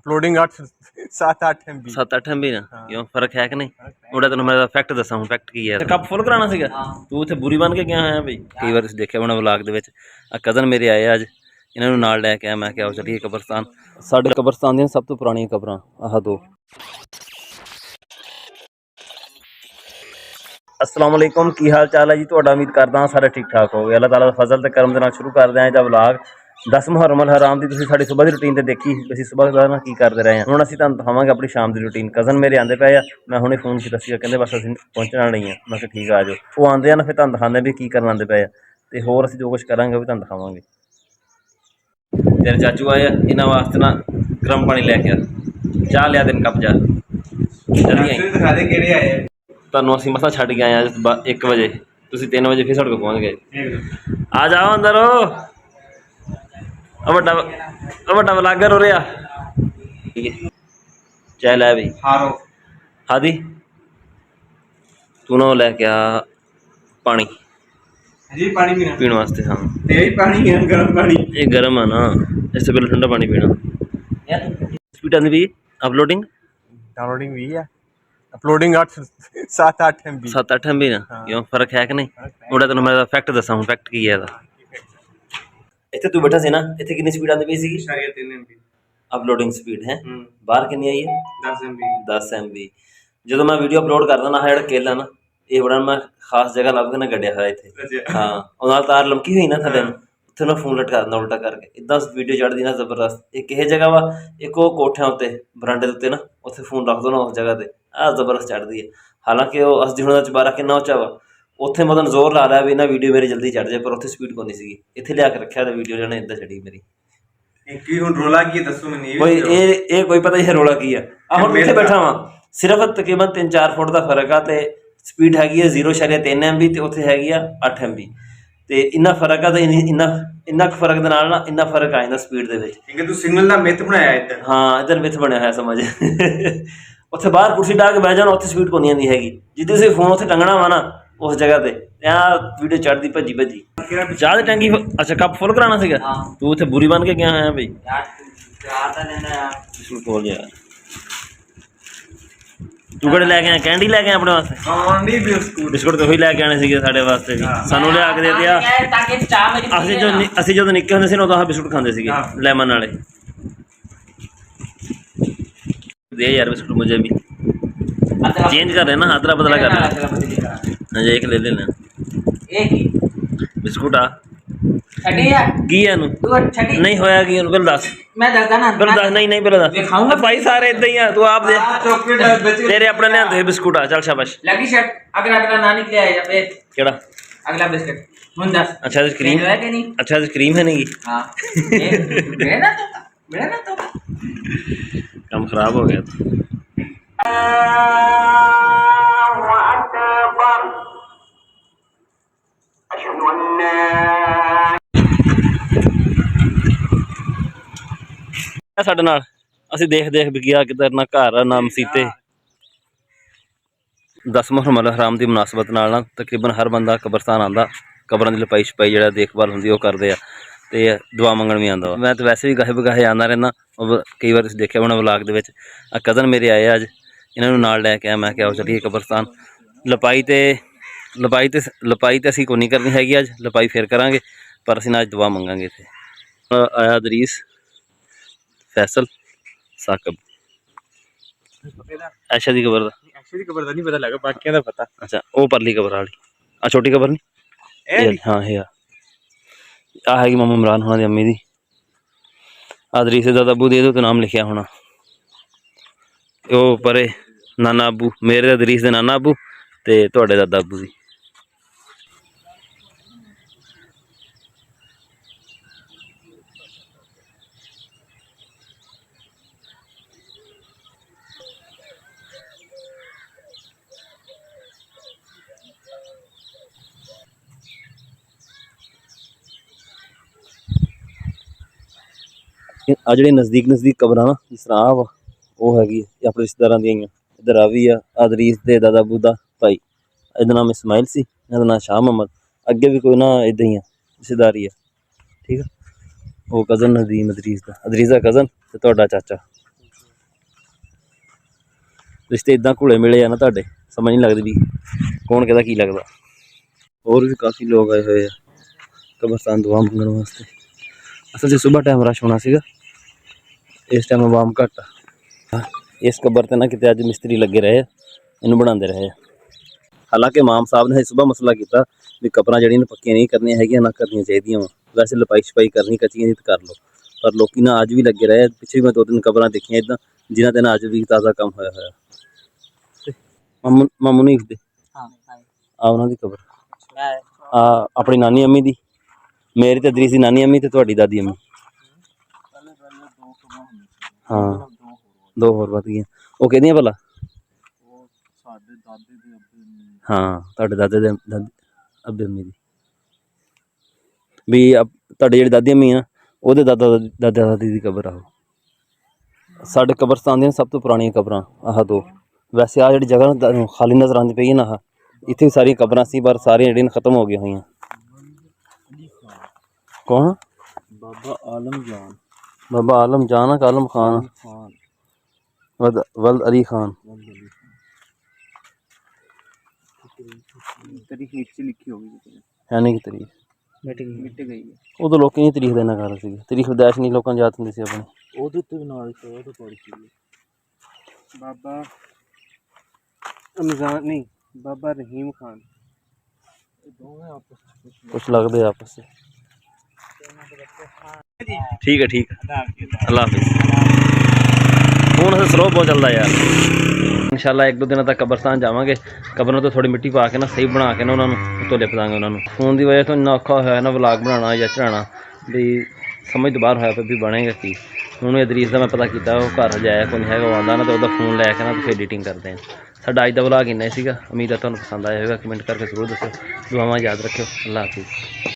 Uploading 7-8 MB 7-8 MB ना क्यों फर्क है कि नहीं ਉਹਦਾ ਤੈਨੂੰ ਮੈਂ ਫੈਕਟ ਦੱਸਾਂ ਹੁਣ ਫੈਕਟ ਕੀ ਹੈ ਕੱਪ ਫੁੱਲ ਕਰਾਉਣਾ ਸੀਗਾ ਤੂੰ ਉੱਥੇ ਬੁਰੀ ਬਣ ਕੇ ਗਿਆ ਹੋਇਆ ਬਈ ਕਈ ਵਾਰ ਦੇਖਿਆ ਹੋਣਾ ਵਲੌਗ ਦੇ ਵਿੱਚ ਆ ਕਜ਼ਨ ਮੇਰੇ ਆਏ ਅੱਜ ਇਹਨਾਂ ਨੂੰ ਨਾਲ ਲੈ ਕੇ ਆਇਆ ਮੈਂ ਕਿਹਾ ਆਓ ਚੱਲੀਏ ਕਬਰਸਤਾਨ ਸਾਡੇ ਕਬਰਸਤਾਨ ਦੀਆਂ ਸਭ ਤੋਂ ਪੁਰਾਣੀਆਂ ਕਬਰਾਂ ਆਹ ਦੋ अस्सलाम वालेकुम की हाल चाल है जी ਤੁਹਾਡਾ उम्मीद करदा ਸਾਰੇ ठीक ठाक हो गए अल्लाह ताला ਦਾ ਫਜ਼ਲ ਤੇ ਕਰਮ ਦੇ ਨਾਲ ਸ਼ੁਰੂ ਕਰਦੇ ਆਂ ਇਹਦਾ ਵਲੌਗ 10 ਮੁਹਰਮ ਅਲ ਹਰਾਮ ਦੀ ਤੁਸੀਂ ਸਾਡੀ ਸਵੇਰ ਦੀ ਰੁਟੀਨ ਤੇ ਦੇਖੀ ਅਸੀਂ ਸਵੇਰ ਦਾ ਕੀ ਕਰਦੇ ਰਹੇ ਹਾਂ ਹੁਣ ਅਸੀਂ ਤੁਹਾਨੂੰ ਦਿਖਾਵਾਂਗੇ ਆਪਣੀ ਸ਼ਾਮ ਦੀ ਰੁਟੀਨ ਕਜ਼ਨ ਮੇਰੇ ਆਂਦੇ ਪਏ ਆ ਮੈਂ ਹੁਣੇ ਫੋਨ ਕੀਤਾ ਸੀ ਕਹਿੰਦੇ ਬਸ ਅਸੀਂ ਪਹੁੰਚਣ ਵਾਲੇ ਹਾਂ ਮੈਂ ਕਿਹਾ ਠੀਕ ਆ ਜਾਓ ਉਹ ਆਂਦੇ ਆ ਨਾ ਫਿਰ ਤੁਹਾਨੂੰ ਦਿਖਾਉਂਦੇ ਵੀ ਕੀ ਕਰਨ ਆਂਦੇ ਪਏ ਆ ਤੇ ਹੋਰ ਅਸੀਂ ਜੋ ਕੁਝ ਕਰਾਂਗੇ ਉਹ ਵੀ ਤੁਹਾਨੂੰ ਦਿਖਾਵਾਂਗੇ ਤੇਰੇ ਚਾਚੂ ਆਏ ਆ ਇਹਨਾਂ ਵਾਸਤੇ ਨਾ ਗਰਮ ਪਾਣੀ ਲੈ ਕੇ ਆ ਚਾਹ ਲਿਆ ਦਿਨ ਕੱਪ ਜਾ ਜਲਦੀ ਦਿਖਾ ਦੇ ਕਿਹੜੇ ਆਏ ਤੁਹਾਨੂੰ ਅਸੀਂ ਮਸਾਂ ਛੱਡ ਕੇ ਆਏ ਆ 1 ਵਜੇ ਤੁਸੀਂ 3 ਵਜੇ ਫਿਰ ਸਾਡੇ ਕੋਲ ਪਹੁੰਚ ਗਏ ਆ ਜਾਓ ਅੰਦਰ ਵੱਡਾ ਵਲਾਗਰ ਹੋ ਰਿਹਾ ਠੀਕ ਹੈ ਚਾਹ ਲੈ ਬਈ ਹਾਦੀ ਤੂੰ ਨਾ ਲੈ ਕੇ ਆ ਪਾਣੀ जी पानी पीना पीने वास्ते हाँ ये पानी है गर्म पानी ये गर्म है ना इससे पहले ठंडा पानी पीना स्पीड आती भी अपलोडिंग डाउनलोडिंग भी है अपलोडिंग 7-8 MB 7-8 MB ना क्यों फर्क है कि नहीं ਉਹਦਾ ਤੈਨੂੰ ਮੈਂ ਫੈਕਟ ਦੱਸਾਂ ਹੁਣ ਫੈਕਟ ਕੀ ਹੈ ਇਹਦਾ ਇੱਥੇ ਤੂੰ ਬੈਠਾ ਸੀ ਨਾ ਇੱਥੇ ਕਿੰਨੀ ਸਪੀਡ ਆਉਂਦੀ ਪਈ ਸੀਗੀ 3 MB ਅਪਲੋਡਿੰਗ ਸਪੀਡ ਹੈ ਬਾਹਰ ਕਿੰਨੀ ਆਈ ਹੈ 10 MB ਜਦੋਂ ਮੈਂ ਵੀਡੀਓ ਅਪਲੋਡ ਕਰਦਾ ਨਾ ਜਿਹੜਾ ਕੇਲਾ ਨਾ ਇਹ ਬੜਾ ਮੈਂ ਖਾਸ ਜਗ੍ਹਾ ਲੱਭ ਕੇ ਨਾ ਗੱਡਿਆ ਹੋਇਆ ਇੱਥੇ ਹਾਂ ਉਹ ਨਾਲ ਤਾਰ ਲਮਕੀ ਹੋਈ ਨਾ ਥੱਲੇ ਨੂੰ ਉੱਥੇ ਨਾ ਫੋਨ ਲਟਕਾ ਦਿੰਦਾ ਉਲਟਾ ਕਰਕੇ ਇੱਦਾਂ ਵੀਡੀਓ ਚੜ੍ਹਦੀ ਨਾ ਜ਼ਬਰਦਸਤ ਇਹ ਕਿਹੇ ਜਗ੍ਹਾ ਵਾ ਇੱਕ ਉਹ ਕੋਠਿਆਂ ਉੱਤੇ ਬਰਾਂਡੇ ਦੇ ਉੱਤੇ ਨਾ ਉੱਥੇ ਫੋਨ ਰੱਖ ਦੋ ਨਾ ਉਸ ਜਗ੍ਹਾ 'ਤੇ ਆਹ ਜ਼ਬਰਦਸਤ ਚੜ੍ਹਦੀ ਹੈ ਹਾਲਾਂਕਿ ਉਹ ਅਸਦੀ ਹੁਣ ਦਾ ਚੁਬਾਰਾ ਕਿੰਨਾ ਉੱਚਾ ਵਾ ਉੱਥੇ ਮਤਲਬ ਜ਼ੋਰ ਲਾ ਰਿਹਾ ਵੀ ਨਾ ਵੀਡੀਓ ਮੇਰੀ ਜਲਦੀ ਚੜ੍ਹ ਜਾਏ ਪਰ ਉੱਥੇ ਸਪੀਡ ਕੋਈ ਨਹੀਂ ਸੀਗੀ ਇੱਥੇ ਲਿਆ ਕੇ ਰੱਖਿਆ ਤਾਂ ਵੀਡੀਓ ਜਿਹਨੇ ਇੱਦਾਂ ਚੜੀ ਮੇਰੀ ਕੀ ਹੁਣ ਰੋਲਾ ਕੀ ਦੱਸੋ ਮੈਨੂੰ ਕੋਈ ਇਹ ਕੋਈ ਪਤਾ ਨਹੀਂ ਰੋਲਾ ਕੀ ਆ ਆਹ ਹੁਣ ਇੱਥੇ ਬੈਠਾ ਵਾਂ ਸਿਰਫ ਤਕਰੀਬਨ 3-4 ਫੁੱਟ ਦਾ ਫਰਕ ਆ ਤੇ ਸਪੀਡ ਹੈਗੀ ਹੈ 0.3 MB ਤੇ ਉੱਥੇ ਹੈਗੀ ਆ 8 MB ਤੇ ਇੰਨਾ ਫਰਕ ਆ ਤੇ ਇੰਨਾ ਕੁ ਫਰਕ ਦੇ ਨਾਲ ਨਾ ਇੰਨਾ ਫਰਕ ਆ ਜਾਂਦਾ ਸਪੀਡ ਦੇ ਵਿੱਚ ਕਿਉਂਕਿ ਤੂੰ ਸਿਗਨਲ ਦਾ ਮਿੱਥ ਬਣਾਇਆ ਇੱਧਰ ਹਾਂ ਇੱਧਰ ਮਿੱਥ ਬਣਿਆ ਹੋਇਆ ਸਮਝ ਉੱਥੇ ਬਾਹਰ ਕੁਰਸੀ ਢਾ ਕੇ ਬਹਿ ਜਾਣਾ ਉੱਥੇ ਸਪੀਡ ਕੋਈ ਨਹੀਂ ਆਉਂਦੀ ਹੈਗੀ ਜਿੱਦੇ ਤੁਸੀਂ ਫੋਨ ਉੱਥੇ ਟੰਗਣਾ ਵਾ ਨਾ ਉਸ ਜਗ੍ਹਾ ਤੇ ਆਹ ਵੀਡੀਓ ਚੜ੍ਹਦੀ ਭੱਜੀ ਚਾਹ ਦੀ ਟੈਂਕੀ ਅੱਛਾ ਕੱਪ ਫੁੱਲ ਕਰਾਉਣਾ ਸੀਗਾ ਤੂੰ ਉੱਥੇ ਬੁਰੀ ਬਣ ਕੇ ਗਿਆ ਹੋਇਆ ਬਈ ਖੋਲ ਜਾ ਤੂੰ ਕਿਹੜੇ ਲੈ ਕੇ ਆਇਆ ਕੈਂਡੀ ਲੈ ਕੇ ਆਇਆ ਆਪਣੇ ਵਾਸਤੇ ਬਿਸਕੁਟ ਤੇ ਉਹੀ ਲੈ ਕੇ ਆਣੇ ਸੀਗੇ ਸਾਡੇ ਵਾਸਤੇ ਵੀ ਸਾਨੂੰ ਲਿਆ ਕੇ ਦੇ ਦਿਆ ਅਸੀਂ ਜਦੋਂ ਨਿੱਕੇ ਹੁੰਦੇ ਸੀ ਨਾ ਉਦੋਂ ਆਹ ਬਿਸਕੁਟ ਖਾਂਦੇ ਸੀਗੇ ਲੈਮਨ ਵਾਲੇ ਦੇ ਯਾਰ बिस्कुट मुझे भी चेंज कर रहे ना अदला बदला कर रहे हाँ जी एक ले लेना एक ही बिस्कुट की है नहीं होया की पहले दस मैं दसदा ना पहले दस नहीं पहले दस भाई सारे इदा ही है तू आप दे तेरे अपने लियांदे हुए बिस्कुट आ चल शाबाश लगी शर्ट अगला ना निकले आए फिर केड़ा अगला बिस्कुट हुन दस अच्छा क्रीम है कि नहीं अच्छा क्रीम है नहीं हां मेरा ना तो काम खराब हो गया था ਸਾਡੇ ਨਾਲ ਅਸੀਂ ਦੇਖ ਵੀ ਗਿਆ ਕਿਧਰ ਨਾ ਘਰ ਆ ਨਾ ਮਸੀਤੇ 10 ਮੁਹਰਮ ਅਲ ਹਰਾਮ ਦੀ ਮੁਨਾਸਬਤ ਨਾਲ ਨਾ ਤਕਰੀਬਨ ਹਰ ਬੰਦਾ ਕਬਰਸਤਾਨ ਆਉਂਦਾ ਕਬਰਾਂ ਦੀ ਲਪਾਈ ਛਪਾਈ ਜਿਹੜਾ ਦੇਖਭਾਲ ਹੁੰਦੀ ਉਹ ਕਰਦੇ ਆ ਤੇ ਦੁਆ ਮੰਗਣ ਵੀ ਆਉਂਦਾ ਮੈਂ ਤਾਂ ਵੈਸੇ ਵੀ ਗਾਹੇ ਬਗਾਹੇ ਆਉਂਦਾ ਰਹਿੰਦਾ ਕਈ ਵਾਰ ਤੁਸੀਂ ਦੇਖਿਆ ਹੋਣਾ ਵਲੌਗ ਦੇ ਵਿੱਚ ਆ ਕਜ਼ਨ ਮੇਰੇ ਆਏ ਅੱਜ ਇਹਨਾਂ ਨੂੰ ਨਾਲ ਲੈ ਕੇ ਆਇਆ ਮੈਂ ਕਿਹਾ ਆਓ ਚੱਲੀਏ ਕਬਰਸਤਾਨ ਲਪਾਈ ਤੇ ਅਸੀਂ ਕੋਈ ਨਹੀਂ ਕਰਨੀ ਹੈਗੀ ਅੱਜ ਲਪਾਈ ਫਿਰ ਕਰਾਂਗੇ ਪਰ ਅਸੀਂ ਨਾ ਅੱਜ ਦੁਆ ਮੰਗਾਂਗੇ ਇੱਥੇ ਆਇਆ ਦਰੀਸ ਫੈਸਲ ਸਾਕਬ ਐਸ਼ਾ ਦੀ ਕਬਰ ਦਾ ਨਹੀਂ ਪਤਾ ਲੱਗਾ ਬਾਕੀਆਂ ਦਾ ਪਤਾ ਅੱਛਾ ਉਹ ਪਰਲੀ ਕਬਰ ਵਾਲੀ ਆ ਛੋਟੀ ਕਬਰ ਨਹੀਂ ਹਾਂ ਇਹ ਆ ਹੈਗੀ ਮਾਮਾ ਇਮਰਾਨ ਹੋਣਾ ਦੀ ਅੰਮੀ ਦੀ ਆਦਰੀ ਸੇ ਦਾਦਾ ਅਬੂ ਦੇ ਇਹਦੇ 'ਤੇ ਨਾਮ ਲਿਖਿਆ ਹੋਣਾ ਉਹ ਪਰੇ ਨਾਨਾ ਅਬੂ ਮੇਰੇ ਅਦਰੀਸ ਦੇ ਨਾਨਾ ਅਬੂ ਤੇ ਤੁਹਾਡੇ ਦਾਦਾ ਅਬੂ ਦੀ ਆ ਜਿਹੜੇ ਨਜ਼ਦੀਕ ਕਬਰਾਂ ਨਾ ਜਿਸ ਤਰ੍ਹਾਂ ਆ ਵਾ ਉਹ ਹੈਗੀ ਆਪਣੇ ਰਿਸ਼ਤੇਦਾਰਾਂ ਦੀਆਂ ਹੀ ਇੱਧਰ ਆ ਵੀ ਆ ਅਦਰੀਸ ਦੇ ਦਾਦਾ ਅਬੂ ਦਾ ਭਾਈ ਇਹਦਾ ਨਾਮ ਇਸਮਾਈਲ ਸੀ ਇਹਦਾ ਨਾਮ ਸ਼ਾਹ ਮੁਹੰਮਦ ਅੱਗੇ ਵੀ ਕੋਈ ਨਾ ਇੱਦਾਂ ਹੀ ਆ ਰਿਸ਼ਤੇਦਾਰੀ ਆ ਠੀਕ ਆ ਉਹ ਕਜ਼ਨ ਨਦੀਮ ਅਦਰੀਸ ਦਾ ਕਜ਼ਨ ਤੇ ਤੁਹਾਡਾ ਚਾਚਾ ਰਿਸ਼ਤੇ ਇਦਾਂ ਘੁਲੇ ਮਿਲੇ ਆ ਨਾ ਤੁਹਾਡੇ, ਸਮਝ ਨਹੀਂ ਲੱਗਦੀ ਵੀ ਕੌਣ ਕਿਹਦਾ ਕੀ ਲੱਗਦਾ। ਹੋਰ ਵੀ ਕਾਫੀ ਲੋਕ ਆਏ ਹੋਏ ਆ ਕਬਰਸਤਾਨ ਦੁਆ ਮੰਗਣ ਵਾਸਤੇ। ਅਸਲ 'ਚ ਸੁਬਾਹ ਟਾਈਮ ਰਸ਼ ਹੋਣਾ ਸੀਗਾ, ਇਸ ਟਾਈਮ ਆਵਾਮ ਘੱਟ ਆ। ਇਸ ਕਬਰ ਤੇ ਨਾ ਕਿਤੇ ਅੱਜ ਮਿਸਤਰੀ ਲੱਗੇ ਰਹੇ ਆ, ਇਹਨੂੰ ਬਣਾਉਂਦੇ ਰਹੇ ਆ। ਹਾਲਾਂਕਿ ਇਮਾਮ ਸਾਹਿਬ ਨੇ ਸੁਬਾਹ ਮਸਲਾ ਕੀਤਾ ਵੀ ਕਬਰਾਂ ਜਿਹੜੀਆਂ ਨੇ ਪੱਕੀਆਂ ਨਹੀਂ ਕਰਨੀਆਂ ਹੈਗੀਆਂ, ਨਾ ਕਰਨੀਆਂ ਚਾਹੀਦੀਆਂ ਵਾ, ਵੈਸੇ ਲਪਾਈ ਛਪਾਈ ਕਰਨੀ ਕੱਚੀਆਂ ਦੀ ਕਰ ਲਓ। ਪਰ ਲੋਕੀ ਨਾ ਅੱਜ ਵੀ ਲੱਗੇ ਰਹੇ। ਪਿੱਛੇ ਵੀ ਮੈਂ 2-3 ਕਬਰਾਂ ਦੇਖੀਆਂ ਇੱਦਾਂ ਜਿਨ੍ਹਾਂ ਤੇ ਨਾ ਅੱਜ ਵੀ ਤਾਜ਼ਾ ਕੰਮ ਹੋਇਆ ਹੋਇਆ। ਮਾਮੂ ਨਹੀਂ ਦੇ ਆ ਉਹਨਾਂ ਦੀ ਕਬਰ ਆ, ਆਪਣੀ ਨਾਨੀ ਅੰਮੀ ਦੀ, ਮੇਰੀ ਤੇ ਅਦਰੀਸ ਦੀ ਨਾਨੀ ਅੰਮੀ ਤੇ ਤੁਹਾਡੀ ਦਾਦੀ ਅੰਮੀ। ਹਾਂ 2 ਹੋਰ ਵੱਧ ਗਈਆਂ। ਉਹ ਕਿਹਦੀਆਂ ਭਲਾ? ਹਾਂ ਤੁਹਾਡੇ ਦਾਦੇ ਦੇ ਅੱਬੇ ਅੰਮੀ ਦੀ। ਵੀ ਤੁਹਾਡੇ ਜਿਹੜੀ ਦਾਦੀ ਅੰਮੀ ਆ ਉਹਦੇ ਦਾਦਾ ਦਾਦੀ ਦੀ ਕਬਰ ਆ। ਸਾਡੇ ਕਬਰਸਤਾਨ ਦੀਆਂ ਸਭ ਤੋਂ ਪੁਰਾਣੀਆਂ ਕਬਰਾਂ ਆਹ 2। ਵੈਸੇ ਆਹ ਜਿਹੜੀ ਜਗ੍ਹਾ ਖਾਲੀ ਨਜ਼ਰ ਆਉਂਦੀ ਪਈ ਹੈ ਨਾ, ਇੱਥੇ ਵੀ ਸਾਰੀਆਂ ਕਬਰਾਂ ਸੀ, ਪਰ ਸਾਰੀਆਂ ਜਿਹੜੀਆਂ ਖਤਮ ਹੋ ਗਈਆਂ ਹੋਈਆਂ। ਕੌਣ? ਬਾਬਾ ਆਲਮ ਜਾਨ। ਬਾਬਾ ਆਲਮ ਜਾਨ ਆ ਕਿ ਆਲਮ ਖਾਨ? ਵਲਦ ਅਲੀ ਖਾਨ। तारीख नीचे लिखी होगी ਹੈ ਨਹੀਂ ਕਿ ਤਰੀਕ मिट गई है। ਉਦੋਂ ਲੋਕੀ ਨਹੀਂ ਤਰੀਕ ਦੇਣਾ ਕਰ ਰਹੇ ਸੀਗੇ। ਤਰੀਕ ਵਿਦਾਇਸ਼ ਨਹੀਂ ਲੋਕਾਂ ਨੂੰ ਯਾਦ ਹੁੰਦੀ ਸੀ ਆਪਣੀ। ਉਹਦੇ ਤੇ ਨਾਲ ਉਹ ਪੜੀ ਸੀ ਬਾਬਾ ਰਮਜ਼ਾਨ ਨਹੀਂ ਬਾਬਾ ਰਹੀਮ ਖਾਨ। ਇਹ ਦੋਵੇਂ ਆਪਸ ਕੁਛ ਲੱਗਦੇ ਆਪਸ 'ਚ। ਠੀਕ ਹੈ ਠੀਕ ਹੈ, ਅੱਲਾ ਹਾਫਿਜ਼। ਹੁਣ ਅਸੀਂ ਸਲੋ ਬਹੁਤ ਚੱਲਦਾ ਯਾਰ। ਇਨਸ਼ਾਅੱਲਾ 1-2 ਦਿਨਾਂ ਤੱਕ ਕਬਰਸਤਾਨ ਜਾਵਾਂਗੇ। ਕਬਰਾਂ ਤੋਂ ਥੋੜੀ ਮਿੱਟੀ ਪਾ ਕੇ ਨਾ ਸਹੀ ਬਣਾ ਕੇ ਨਾ ਉਹਨਾਂ ਨੂੰ ਧੋਲੇ ਪਦਾਂਗੇ ਉਹਨਾਂ ਨੂੰ। ਫੋਨ ਦੀ ਵਜ੍ਹਾ ਤੋਂ ਇੰਨਾ ਔਖਾ ਹੋਇਆ ਨਾ ਵਲਾਗ ਬਣਾਉਣਾ ਜਾਂ ਚੜਾਉਣਾ, ਵੀ ਸਮਝ ਤੋਂ ਬਾਹਰ ਹੋਇਆ ਪਿਆ ਵੀ ਬਣੇਗਾ ਕੀ। ਹੁਣ ਅਦਰੀਸ ਦਾ ਮੈਂ ਪਤਾ ਕੀਤਾ, ਉਹ ਘਰ ਜਾਇਆ ਕੋਈ ਨਹੀਂ ਹੈਗਾ, ਉਹ ਆਉਂਦਾ ਨਾ ਤਾਂ ਉਹਦਾ ਫੋਨ ਲੈ ਕੇ ਨਾ ਫਿਰ ਐਡੀਟਿੰਗ ਕਰਦੇ ਹਾਂ। ਸਾਡਾ ਅੱਜ ਦਾ ਵਲਾਗ ਇੰਨਾ ਹੀ ਸੀਗਾ। ਉਮੀਦ ਹੈ ਤੁਹਾਨੂੰ ਪਸੰਦ ਆਇਆ ਹੋਵੇਗਾ। ਕਮੈਂਟ ਕਰਕੇ ਜ਼ਰੂਰ ਦੱਸੋ। ਦੁਆਵਾਂ ਯਾਦ ਰੱਖਿਓ। ਅੱਲਾ ਹਾਫਿਜ਼।